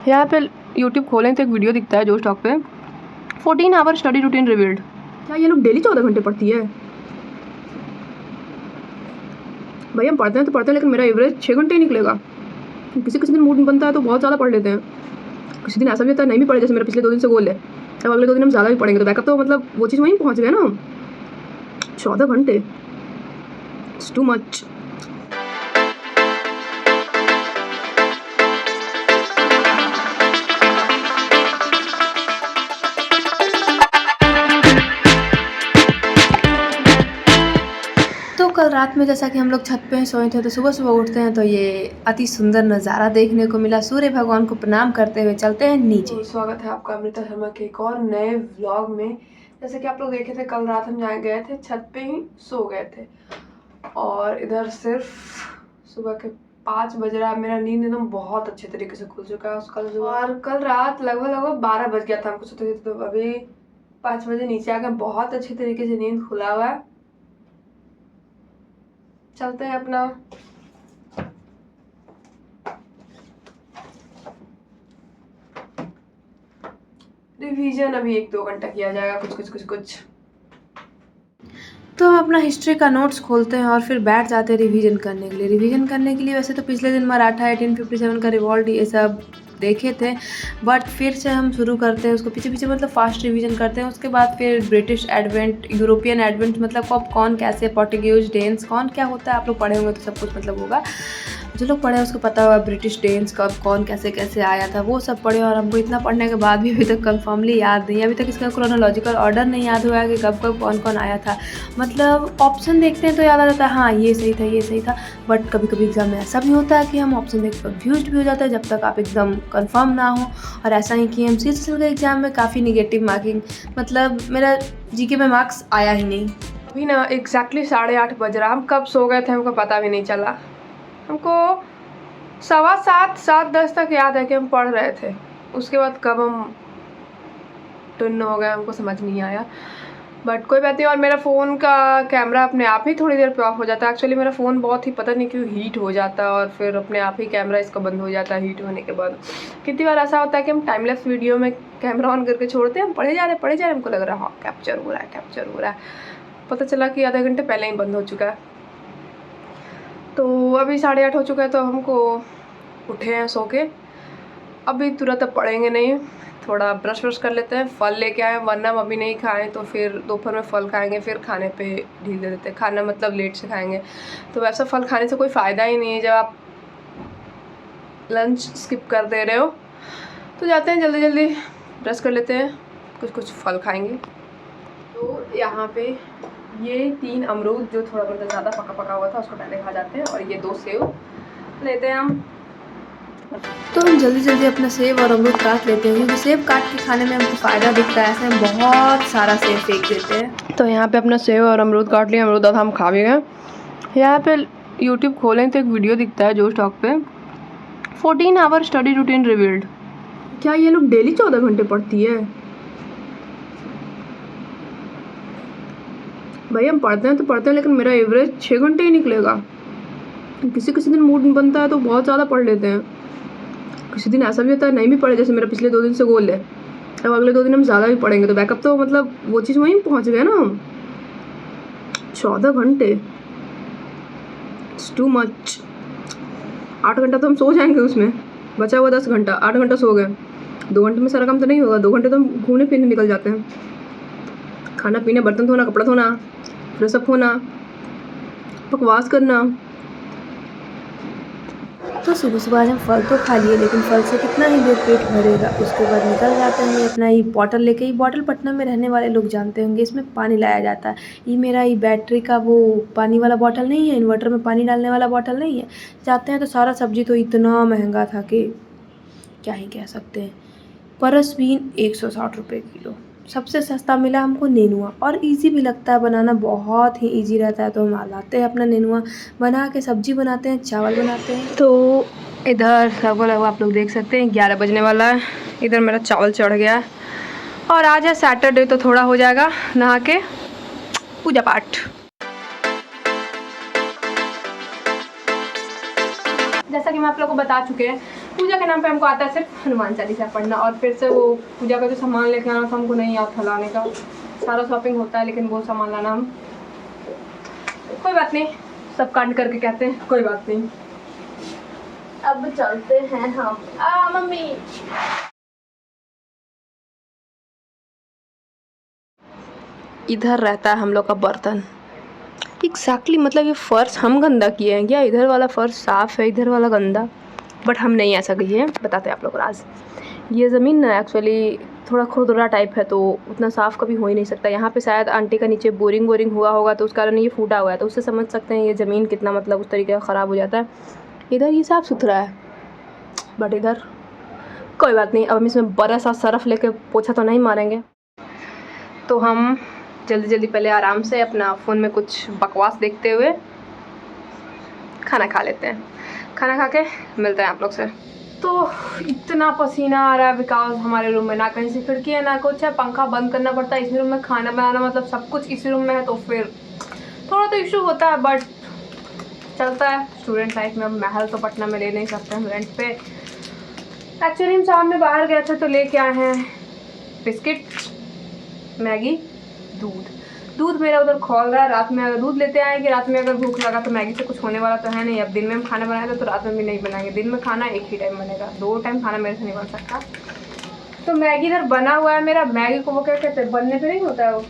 यहाँ पे यूट्यूब खोलें तो एक वीडियो दिखता है जोश टॉक पे 14 आवर स्टडी रूटीन रिवील्ड। क्या ये लोग डेली 14 घंटे पढ़ती है? भाई हम पढ़ते हैं तो पढ़ते हैं, लेकिन मेरा एवरेज 6 घंटे ही निकलेगा। किसी किसी दिन मूड बनता है तो बहुत ज़्यादा पढ़ लेते हैं, किसी दिन ऐसा भी होता है नहीं भी पढ़े, जैसे मेरा पिछले 2 दिन से गोल है। अब अगले 2 दिन हम ज़्यादा भी पढ़ेंगे तो बैकअप तो मतलब वो चीज़ वहीं पहुँच गए ना। 14 घंटे इट्स टू मच। तो कल रात में जैसा कि हम लोग छत पे सोए थे, तो सुबह सुबह उठते हैं तो ये अति सुंदर नज़ारा देखने को मिला। सूर्य भगवान को प्रणाम करते हुए चलते हैं नीचे। तो स्वागत है आपका अमृता शर्मा के एक और नए व्लॉग में। जैसे कि आप लोग देखे थे, कल रात हम जहाँ गए थे छत पे ही सो गए थे और इधर सिर्फ सुबह के 5 बज रहा है। मेरा नींद एकदम बहुत अच्छे तरीके से खुल चुका है और कल रात लगभग 12 बज गया था हमको सोते थे, तो अभी 5 बजे नीचे आ गए। बहुत अच्छे तरीके से नींद खुला हुआ है। चलते हैं अपना रिवीजन, अभी 1-2 घंटा किया जाएगा कुछ। तो हम अपना हिस्ट्री का नोट्स खोलते हैं और फिर बैठ जाते हैं रिवीजन करने के लिए। वैसे तो पिछले दिन मराठा 1857 का रिवॉल्ट ये सब देखे थे, बट फिर से हम शुरू करते हैं उसको पीछे मतलब फास्ट रिवीजन करते हैं। उसके बाद फिर ब्रिटिश एडवेंट, यूरोपियन एडवेंट, मतलब कब कौन कैसे, पोर्टुगीज डेंस कौन क्या होता है, आप लोग पढ़े होंगे तो सब कुछ मतलब होगा। जो लोग पढ़े उसको पता होगा ब्रिटिश डेंस कब कौन कैसे आया था, वो सब पढ़े। और हमको इतना पढ़ने के बाद भी अभी तक कंफर्मली याद नहीं है, अभी तक इसका क्रोनोलॉजिकल ऑर्डर नहीं याद हुआ है कि कब कौन आया था। मतलब ऑप्शन देखते हैं तो याद आ जाता है हाँ ये सही था, बट कभी कभी एग्जाम में ऐसा भी होता है कि हम ऑप्शन देख कंफ्यूज भी हो जाते हैं जब तक आप एकदम कंफर्म ना हो। और ऐसा ही कि MCSL के एग्जाम में काफ़ी निगेटिव मार्किंग, मतलब मेरा जीके में मार्क्स आया ही नहीं। अभी ना एग्जैक्टली 8:30 बज रहा। हम कब सो गए थे हमको पता भी नहीं चला। हमको 7:15 तक याद है कि हम पढ़ रहे थे। उसके बाद कब हम टुन्न हो गए हमको समझ नहीं आया, बट कोई बात नहीं। और मेरा फ़ोन का कैमरा अपने आप ही थोड़ी देर पे ऑफ हो जाता है। एक्चुअली मेरा फ़ोन बहुत ही पता नहीं क्यों हीट हो जाता है और फिर अपने आप ही कैमरा इसका बंद हो जाता है हीट होने के बाद। कितनी बार ऐसा होता है कि हम टाइमलेस वीडियो में कैमरा ऑन करके छोड़ते हैं, हम पढ़े जा रहे हैं, हमको लग रहा है हाँ कैप्चर हो रहा है, पता चला कि आधे घंटे पहले ही बंद हो चुका है। तो अभी 8:30 हो चुका है, तो हमको उठे हैं सो के। अभी तुरंत अब पढ़ेंगे नहीं, थोड़ा ब्रश कर लेते हैं, फल लेके आए, वरना हम अभी नहीं खाएं तो फिर दोपहर में फल खाएंगे, फिर खाने पे ढील दे देते हैं। खाना मतलब लेट से खाएंगे, तो वैसा फल खाने से कोई फ़ायदा ही नहीं है जब आप लंच स्किप कर दे रहे हो। तो जाते हैं जल्दी ब्रश कर लेते हैं, कुछ फल खाएंगे। तो यहाँ पे ये 3 अमरूद जो थोड़ा मतलब ज़्यादा पका हुआ था उसको पहले खा जाते हैं, और ये 2 सेव लेते हैं हम। तो हम जल्दी अपना सेब और अमरूद काट लेते हैं, क्योंकि सेब काट के खाने में हमको फ़ायदा दिखता है, ऐसे हम बहुत सारा सेब फेंक देते हैं। तो यहाँ पे अपना सेब और अमरूद काट लिया, अमरूद हम खा भी गए। यहाँ पे यूट्यूब खोलें तो एक वीडियो दिखता है जोश टॉक पे 14 आवर स्टडी रूटीन रिवील्ड। क्या ये लोग डेली 14 घंटे पढ़ती है? भाई हम पढ़ते हैं तो पढ़ते हैं, लेकिन मेरा एवरेज 6 घंटे ही निकलेगा। किसी किसी दिन मूड बनता है तो बहुत ज़्यादा पढ़ लेते हैं, किसी दिन ऐसा भी होता है नहीं भी पढ़े, जैसे मेरा पिछले 2 दिन से गोल है। अब अगले 2 दिन हम ज़्यादा भी पढ़ेंगे तो बैकअप तो मतलब वो चीज़ वहीं पहुँच गए ना। 14 घंटे इट्स टू मच। 8 घंटा तो हम सो जाएंगे, उसमें बचा हुआ 10 घंटा, 8 घंटा सो गए। 2 घंटे में सारा काम तो नहीं होगा, 2 घंटे तो हम घूमने फिरने निकल जाते हैं। खाना पीना, बर्तन धोना, कपड़ा धोना, फ्रेशअप होना, बकवास करना। तो सुबह आज हम फल तो खा लिए, लेकिन फल से कितना ही देर पेट भरेगा। उसके बाद निकल जाते हैं अपना ये बॉटल लेके। ये बॉटल पटना में रहने वाले लोग जानते होंगे, इसमें पानी लाया जाता है। ये मेरा ये बैटरी का वो पानी वाला बॉटल नहीं है, इन्वर्टर में पानी डालने वाला बॉटल नहीं है। जाते हैं तो सारा सब्जी तो इतना महंगा था कि क्या ही कह सकते हैं। परसबीन 160 रुपये किलो। सबसे सस्ता मिला हमको नेनुआ, और इजी भी लगता है बनाना, बहुत ही इजी रहता है। तो हम लाते हैं अपना नेनुआ, बना के सब्जी बनाते हैं, चावल बनाते हैं। तो इधर लगभग आप लोग देख सकते हैं 11 बजने वाला है। इधर मेरा चावल चढ़ गया है, और आज है सैटरडे तो थोड़ा हो जाएगा नहा के पूजा पाठ। जैसा कि मैं आप लोगों को बता चुके हैं पूजा के नाम पे हमको आता है सिर्फ हनुमान चालीसा पढ़ना, और फिर से वो पूजा का जो सामान लेके आना था हमको नहीं आता लाने का। सारा शॉपिंग होता है लेकिन वो सामान लाना हम, कोई बात नहीं, सब कांड करके कहते हैं कोई बात नहीं। अब चलते हैं हम। मम्मी इधर रहता है हम लोग का बर्तन एग्जैक्टली, मतलब ये फ़र्श हम गंदा किए हैं क्या? इधर वाला फ़र्श साफ़ है, इधर वाला गंदा, बट हम नहीं ऐसा किए हैं। बताते हैं आप लोग को राज। ये ज़मीन ना एक्चुअली थोड़ा खुरदुरा टाइप है, तो उतना साफ़ कभी हो ही नहीं सकता। यहाँ पे शायद आंटी का नीचे बोरिंग हुआ होगा, तो उस कारण ये फूटा हुआ है, तो उससे समझ सकते हैं ये ज़मीन कितना मतलब उस तरीके का ख़राब हो जाता है। इधर ये साफ़ सुथरा है, बट इधर कोई बात नहीं। अब हम इसमें बड़ा सा सरफ लेके पोछा तो नहीं मारेंगे, तो हम जल्दी पहले आराम से अपना फ़ोन में कुछ बकवास देखते हुए खाना खा लेते हैं। खाना खा के मिलते हैं आप लोग से। तो इतना पसीना आ रहा है बिकॉज हमारे रूम में ना कहीं से खिड़की है ना कुछ है, पंखा बंद करना पड़ता है। इसी रूम में खाना बनाना मतलब सब कुछ इसी रूम में है, तो फिर थोड़ा तो इशू होता है, बट चलता है। स्टूडेंट लाइफ में अब महल तो पटना में ले नहीं सकते हैं रेंट पे। एक्चुअली हम शाम में बाहर गए थे तो लेके आए हैं बिस्किट, मैगी, दूध मेरा उधर खोल रहा है। रात में अगर दूध लेते आए कि रात में अगर भूख लगा तो मैगी से कुछ होने वाला तो है नहीं। अब दिन में हम खाना बनाएंगे तो रात में भी नहीं बनाएंगे। दिन में खाना एक ही टाइम बनेगा, 2 टाइम खाना मेरे से नहीं बन सकता। तो मैगी इधर बना हुआ है मेरा। मैगी को वो क्या कहते हैं, बनने पे नहीं होता है वो,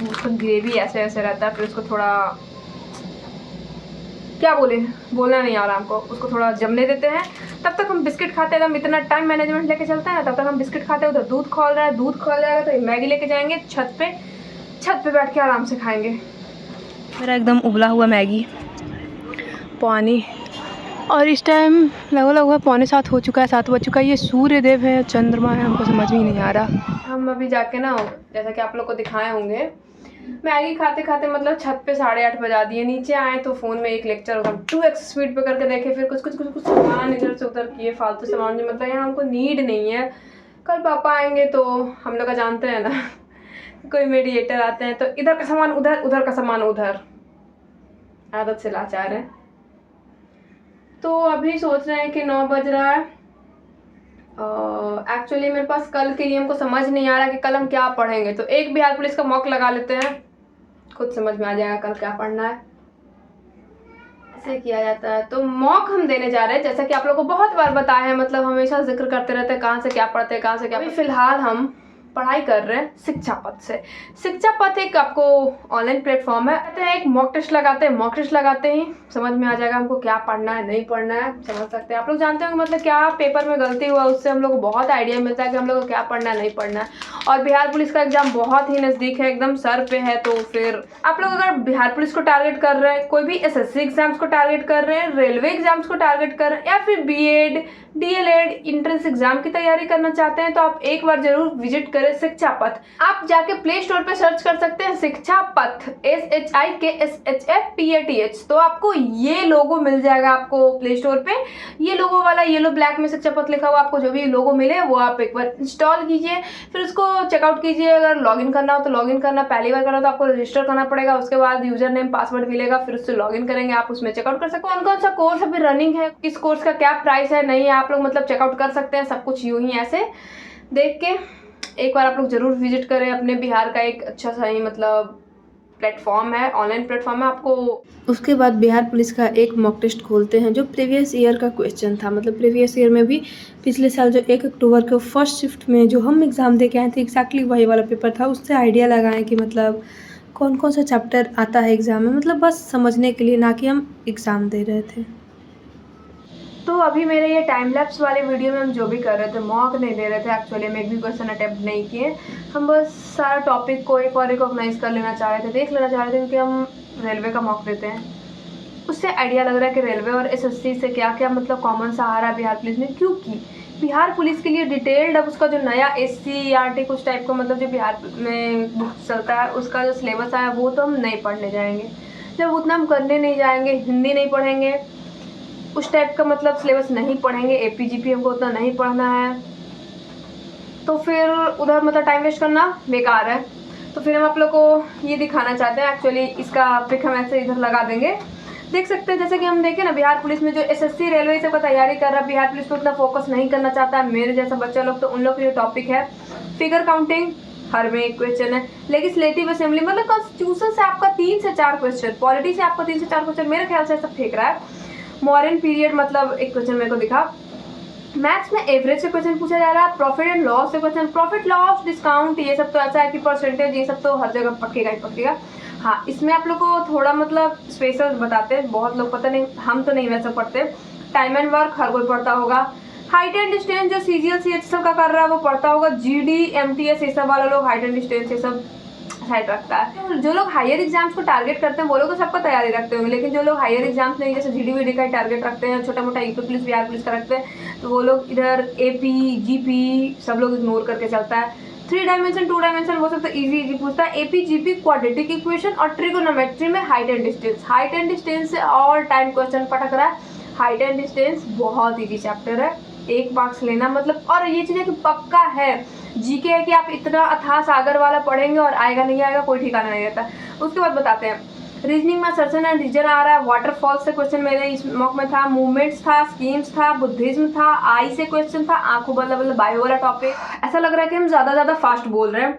उसका ग्रेवी ऐसे ऐसे रहता है, फिर उसको थोड़ा क्या बोलना नहीं आ रहा हमको, उसको थोड़ा जमने देते हैं। तब तक हम बिस्किट खाते हैं। हम इतना टाइम मैनेजमेंट लेके चलते हैं, तब तक हम बिस्किट खाते हैं। उधर दूध खोल रहा है, दूध खोल जाएगा तो मैगी लेके जाएंगे छत पे बैठ के आराम से खाएंगे। मेरा एकदम उबला हुआ मैगी, पानी, और इस टाइम लगभग 6:45 हो चुका है, 7 बज चुका है। ये सूर्य देव है, चंद्रमा है, हमको समझ में ही नहीं आ रहा। हम अभी जाके ना, जैसा कि आप लोग को दिखाए होंगे, मैगी खाते खाते मतलब छत पे 8:30 बजा दिए। नीचे आए तो फ़ोन में एक लेक्चर होगा 2x स्पीड पे करके देखे, फिर कुछ सामान इधर से उधर किए, फालतू सामान जो मतलब यहाँ हमको नीड नहीं है। कल पापा आएंगे तो हम लोग का जानते हैं ना, कोई मेडिएटर आते हैं तो इधर का सामान उधर, उधर का सामान उधर, आदत से लाचार है। तो अभी सोच रहे हैं कि 9 बज रहा है। एक्चुअली मेरे पास कल के लिए हमको समझ नहीं आ रहा कि कल हम क्या पढ़ेंगे, तो एक बिहार पुलिस का मॉक लगा लेते हैं, खुद समझ में आ जाएगा कल क्या पढ़ना है। ऐसे किया जाता है। तो मॉक हम देने जा रहे हैं, जैसा कि आप लोगों को बहुत बार बताया है, मतलब हमेशा जिक्र करते रहते हैं कहाँ से क्या पढ़ते हैं, कहाँ से क्या। फिलहाल हम पढ़ाई कर रहे हैं शिक्षा पथ से। शिक्षा पथ एक आपको ऑनलाइन प्लेटफॉर्म है। कहते हैं एक मॉक टेस्ट लगाते हैं, मॉक टेस्ट लगाते ही समझ में आ जाएगा हमको क्या पढ़ना है नहीं पढ़ना है, समझ सकते हैं। आप लोग जानते होंगे मतलब क्या पेपर में गलती हुआ, उससे हम लोग को बहुत आइडिया मिलता है कि हम लोग को क्या पढ़ना है नहीं पढ़ना है। और बिहार पुलिस का एग्जाम बहुत ही नज़दीक है, एकदम सर पे है। तो फिर आप लोग अगर बिहार पुलिस को टारगेट कर रहे हैं, कोई भी SSC एग्जाम्स को टारगेट कर रहे हैं, रेलवे एग्जाम्स को टारगेट कर रहे हैं, या फिर BEd DLEd एंट्रेंस एग्जाम की तैयारी करना चाहते हैं, तो आप एक बार जरूर विजिट करें शिक्षा पथ। आप जाके प्ले स्टोर पे सर्च कर सकते हैं शिक्षा पथ, SHIKSHAPATH। तो आपको ये लोगो मिल जाएगा आपको प्ले स्टोर पे, ये लोगो वाला येलो ब्लैक में शिक्षा पथ लिखा हुआ, आपको जो भी लोगो मिले वो आप एक बार इंस्टॉल कीजिए, फिर उसको चेकआउट कीजिए। अगर लॉगिन करना हो तो लॉगिन करना, पहली बार करना तो आपको रजिस्टर करना पड़ेगा, उसके बाद यूजर नेम पासवर्ड मिलेगा, फिर उससे लॉगिन करेंगे, आप उसमें चेकआउट कर सकते हैं कौन सा कोर्स अभी रनिंग है, किस कोर्स का क्या प्राइस है नहीं है, आप लोग मतलब चेकआउट कर सकते हैं सब कुछ यूं ही ऐसे देख के। एक बार आप लोग जरूर विजिट करें। अपने बिहार का एक अच्छा सा ही मतलब प्लेटफॉर्म है, ऑनलाइन प्लेटफॉर्म है आपको। उसके बाद बिहार पुलिस का एक मॉक टेस्ट खोलते हैं जो प्रीवियस ईयर का क्वेश्चन था। मतलब प्रीवियस ईयर में भी पिछले साल जो 1 अक्टूबर को फर्स्ट शिफ्ट में जो हम एग्ज़ाम दे के आए थे, एक्जैक्टली वही वाला पेपर था। उससे आइडिया लगाएं कि मतलब कौन कौन सा चैप्टर आता है एग्ज़ाम में, मतलब बस समझने के लिए, ना कि हम एग्ज़ाम दे रहे थे। तो अभी मेरे ये टाइम लैप्स वाले वीडियो में हम जो भी कर रहे थे, मॉक नहीं दे रहे थे एक्चुअली, हम एक भी क्वेश्चन अटेम्प्ट नहीं किए। हम बस सारा टॉपिक को एक बार रिकॉग्नाइज कर लेना चाह रहे थे, देख लेना चाह रहे थे, क्योंकि हम रेलवे का मॉक देते हैं, उससे आइडिया लग रहा है कि रेलवे और SSC से क्या क्या मतलब कॉमन सा आ रहा है बिहार पुलिस में। क्योंकि बिहार पुलिस के लिए डिटेल्ड अब उसका जो नया SC/ERT कुछ टाइप का मतलब जो बिहार में बुक चलता है, उसका जो सिलेबस आया वो तो हम नहीं पढ़ने जाएंगे। जब उतना हम करने नहीं जाएंगे, हिंदी नहीं पढ़ेंगे, उस टाइप का मतलब सिलेबस नहीं पढ़ेंगे, APGP हमको उतना नहीं पढ़ना है, तो फिर उधर मतलब टाइम वेस्ट करना बेकार है। तो फिर हम आप लोग को ये दिखाना चाहते हैं। एक्चुअली इसका पिक हम ऐसे इधर लगा देंगे, देख सकते हैं जैसे कि हम देखें ना, बिहार पुलिस में जो एसएससी रेलवे सब का तैयारी कर रहा है, बिहार पुलिस पर उतना फोकस नहीं करना चाहता है मेरे जैसा बच्चा लोग, तो उन लोग के लिए टॉपिक है फिगर काउंटिंग, हर में एक क्वेश्चन है। लेजिस्लेटिव असेंबली मतलब कॉन्स्टिट्यूशन से आपका 3 से 4 क्वेश्चन, पॉलिटी से आपका 3 से 4 क्वेश्चन, मेरे ख्याल से सब फेंक रहा है। मॉडर्न पीरियड मतलब एक क्वेश्चन मेरे को दिखा। मैथ्स में एवरेज से क्वेश्चन पूछा जा रहा है, प्रॉफिट एंड लॉस से क्वेश्चन, प्रॉफिट लॉस डिस्काउंट ये सब तो ऐसा है कि परसेंटेज ये सब तो हर जगह पकेगा ही पकेगा। हाँ, इसमें आप लोग को थोड़ा मतलब स्पेशल बताते हैं, बहुत लोग पता नहीं, हम तो नहीं वैसा पढ़ते। टाइम एंड वर्क हर कोई पढ़ता होगा। हाइट एंड डिस्टेंस जो सीजीएल सीएचएसएल का कर रहा है वो पढ़ता होगा। जीडी एमटीएस ये सब वाला लोग हाइट एंड डिस्टेंस ये सब साइड रखता है। जो लोग हायर एग्जाम्स को टारगेट करते हैं वो लोग तो सबका तैयारी रखते होंगे, लेकिन जो लोग हायर एग्जाम्स नहीं, जैसे जीडी वीडी का टारगेट रखते हैं, छोटा मोटा यूपी पुलिस बिहार पुलिस का रखते हैं, तो वो लोग इधर एपी जीपी सब लोग इग्नोर करके चलता है। 3 डायमेंशन 2 डायमेंशन वो सब तो इजी पूछता है। एपी जीपी क्वाड्रेटिक इक्वेशन और ट्रिगोनोमेट्री में height and distance, height and distance से ऑल टाइम क्वेश्चन पटक रहा है। हाइट एंड डिस्टेंस बहुत इजी चैप्टर है, 1 मार्क्स लेना मतलब, और ये चीज़ है कि पक्का है जीके है कि आप इतना अथाह सागर वाला पढ़ेंगे और आएगा नहीं आएगा कोई ठिकाना नहीं रहता। उसके बाद बताते हैं रीजनिंग में सर्चन एंड रीजन आ रहा है। वाटरफॉल से क्वेश्चन मेरे इस मॉक में था। मूवमेंट्स था, स्कीम्स था, बुद्धिज्म था, आई से क्वेश्चन था, आंखों मतलब बायो वाला टॉपिक। ऐसा लग रहा है कि हम ज़्यादा फास्ट बोल रहे हैं।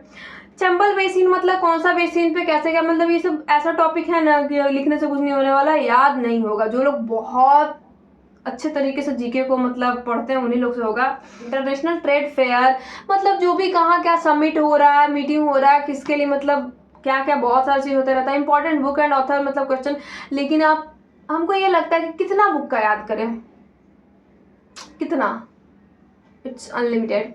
चंबल बेसिन मतलब कौन सा बेसिन पे कैसे क्या, मतलब ये सब ऐसा टॉपिक है ना कि लिखने से कुछ नहीं होने वाला, याद नहीं होगा। जो लोग बहुत अच्छे तरीके से जीके को मतलब पढ़ते हैं उन्हीं लोग से होगा। इंटरनेशनल ट्रेड फेयर मतलब जो भी कहाँ क्या समिट हो रहा है, मीटिंग हो रहा है, किसके लिए मतलब क्या क्या बहुत सारी चीज़ होते रहता है। इंपॉर्टेंट बुक एंड ऑथर मतलब क्वेश्चन, लेकिन आप हमको ये लगता है कि कितना बुक का याद करें, कितना, इट्स अनलिमिटेड।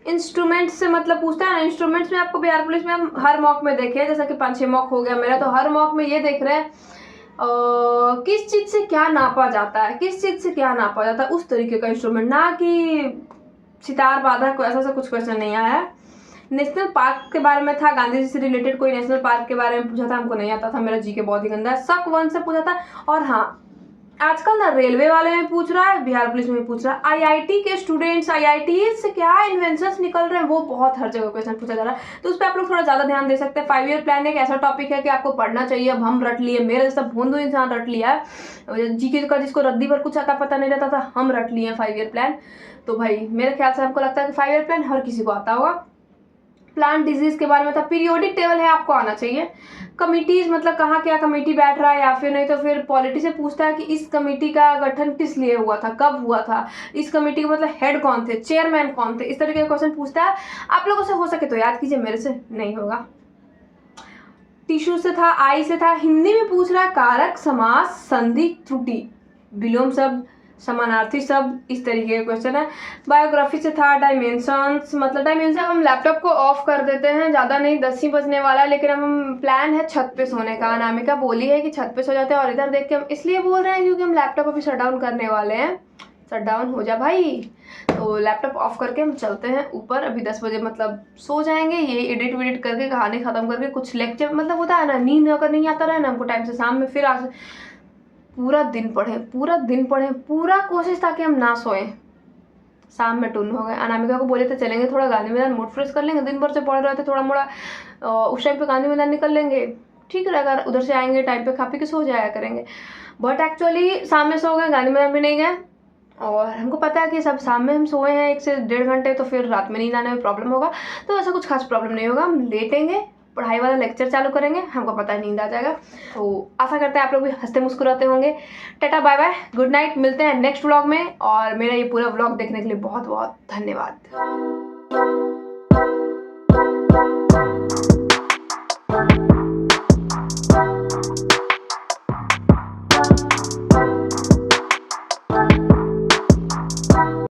इंस्ट्रूमेंट्स से मतलब पूछता है ना, इंस्ट्रूमेंट्स में आपको बिहार पुलिस में हम हर मॉक में देखे, जैसा कि 5-6 मॉक हो गया मेरा, तो हर मॉक में ये देख रहे हैं किस चीज़ से क्या नापा जाता है, किस चीज़ से क्या नापा जाता है, उस तरीके का इंस्ट्रूमेंट, ना कि सितार बाधा को ऐसा कुछ क्वेश्चन नहीं आया है। नेशनल पार्क के बारे में था, गांधी जी से रिलेटेड कोई नेशनल पार्क के बारे में पूछा था, हमको नहीं आता था, मेरा जीके बहुत ही गंदा है। सक 1 से पूछा था। और हाँ, आजकल ना रेलवे वाले में पूछ रहा है, बिहार पुलिस में पूछ रहा है, आईआईटी के स्टूडेंट्स आईआईटी से क्या इन्वेंशंस निकल रहे हैं, वो बहुत हर जगह क्वेश्चन पूछा जा रहा है, तो उस पर आप लोग थोड़ा ज़्यादा ध्यान दे सकते हैं। 5 ईयर प्लान एक ऐसा टॉपिक है कि आपको पढ़ना चाहिए। अब हम रट लिए, मेरे जैसा भोंदू इंसान रट लिया है जीके का, जिसको रद्दी भर कुछ आता पता नहीं रहता था, हम रट लिए हैं 5 ईयर प्लान। तो भाई मेरे ख्याल से हमको लगता है कि 5 ईयर प्लान हर किसी को आता होगा। प्लांट डिजीज के बारे में था। पीरियोडिक टेबल है, आपको आना चाहिए। कमिटीज मतलब कहाँ क्या कमेटी बैठ रहा है, या फिर नहीं तो फिर पॉलिटी से पूछता है कि इस कमेटी का गठन किस लिए हुआ था, कब हुआ था, इस कमेटी के मतलब हेड कौन थे, चेयरमैन कौन थे, इस तरीके का क्वेश्चन पूछता है। आप लोगों से हो सके तो याद कीजिए, मेरे से नहीं होगा। टिश्यू से था, आई से था। हिंदी में पूछ रहा है कारक, समास, संधि, त्रुटि, विलोम शब्द, समानार्थी शब्द, इस तरीके का क्वेश्चन है। बायोग्राफी से था डायमेंशंस, मतलब डायमेंशन। हम लैपटॉप को ऑफ कर देते हैं, ज़्यादा नहीं, 10 ही बजने वाला है, लेकिन हम प्लान है छत पे सोने का। अनामिका बोली है कि छत पे सो जाते हैं, और इधर देख के हम इसलिए बोल रहे हैं क्योंकि हम लैपटॉप अभी शट डाउन करने वाले हैं। शट डाउन हो जा भाई, तो लैपटॉप ऑफ करके हम चलते हैं ऊपर। अभी 10 बजे मतलब सो जाएंगे, ये एडिट वेडिट करके कहानी ख़त्म करके, कुछ लेक्चर मतलब होता है ना, नींद अगर नहीं आता रहे ना हमको टाइम से, शाम में फिर पूरा दिन पढ़ें, पूरा कोशिश ताकि हम ना सोएं। शाम में टुन हो गए। अनामिका को बोले थे चलेंगे थोड़ा गांधी मैदान, मूड फ्रेश कर लेंगे, दिन भर से पढ़ रहे थे थोड़ा मोड़ा, उस टाइम पे गांधी मैदान निकल लेंगे, ठीक रहेगा। उधर से आएंगे टाइम पे खा पी के सो जाया करेंगे। बट एक्चुअली शाम में सो गए, गांधी मैदान भी नहीं गए, और हमको पता है कि सब शाम में हम सोए हैं 1 से 1.5 घंटे, तो फिर रात में नींद आने में प्रॉब्लम होगा। तो ऐसा कुछ खास प्रॉब्लम नहीं होगा, हम लेटेंगे, पढ़ाई वाला लेक्चर चालू करेंगे, हमको पता है नींद आ जाएगा। तो आशा करते हैं आप लोग भी हंसते मुस्कुराते होंगे। Ta-ta bye bye, good night, मिलते हैं नेक्स्ट व्लॉग में। और मेरा ये पूरा व्लॉग देखने के लिए बहुत बहुत धन्यवाद।